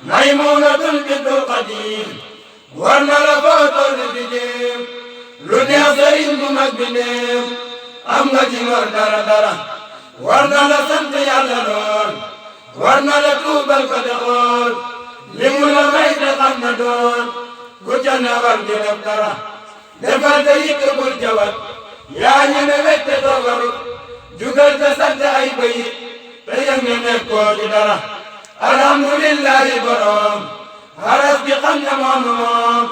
maymunatul bintul qadim war na la foo toll di jéem lu neex sëriñ bu mag bi néem am nga ci ngor dara war na la sant yàlla lool war na la tuubal ko de xool li mu la may te xam na doon ku ca ne war di def dara defal te yit bul jawat yaa ñeme wette doo warut jugal te sant ay bayit te yëg ne nekkoo ci dara alhamdulillahi borom haras bi xam ne moom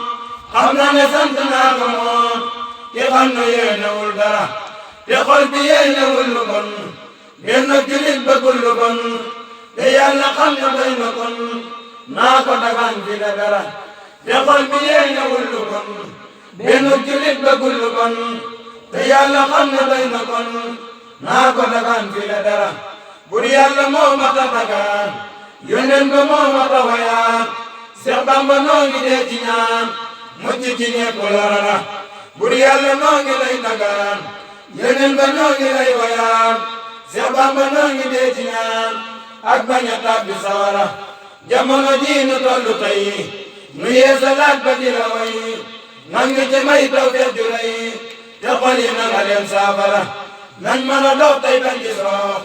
xam na ne sant naa ko moom ki xam ne yéenewul dara te xol bi yéenewul lu bon benn julit bëggul lu bon te yàlla xam ne doy na kon naa ko dagaan fi la dara te xol bi yéenewul lu bon benn julit bëggul lu bon te yàlla xam ne doy na kon naa ko dagaan fi la dara bur yàlla moo ma ta dagaan yónneen ba moo ma ta wayaan Seex Bamba noo ngi dee ci ñaan mucc ci ñépp lorana bur yàlla noo ngi lay dagaan yónneen ba noo ngi lay wayaan Seex Bamba noo ngi dee ci ñaan ak bañ a tàbbi sawara jamono ji nu tollu tey nu yeesalaat ba di la way nangu ci may taw feex ju rëy te xol yi na nga leen saafara nañ mën a dox tey bañ ci soox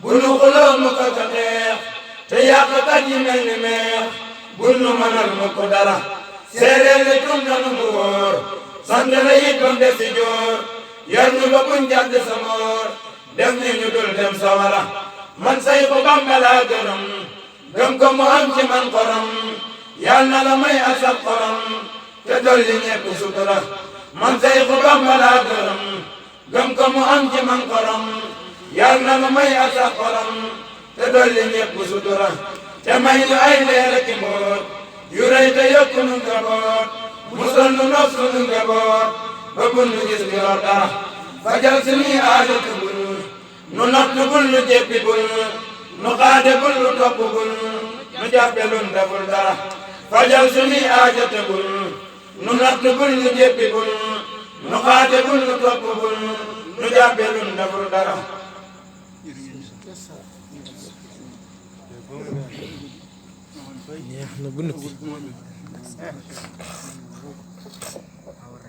bu nu xuloo mu ko ko xeex te yàqkat yi mel ni meex bul nu mënal mu ko dara séeréer li tum nanu mu wóor sant la it bam des si joor yar nu ba buñ jàdd sa moor def ni ñu dul dem sawara man Sayxu Bamba laa gërëm gëm ko mu am ci man xorom yal na la may asab xorom te dolli ñépp sutura man Sayxu Bamba laa gërëm gëm ko mu am ci man xorom yal na la may asab xorom te dolli ñépp sutura te may ñu ay leer ak mboot yu rëy te yokku nu njaboot musal nu nos nu njaboot ba bul nu gis ñu lor dara fajal suñuy aajo tubul nu not nu bul nu jéppi bul nu xaade bul nu topp bul nu jàppe lun deful dara fajal suñuy aajo tubul nu not nu bul nu jéppi bul nu xaade bul nu topp bul nu jàppe lun deful dara neex na bu noppi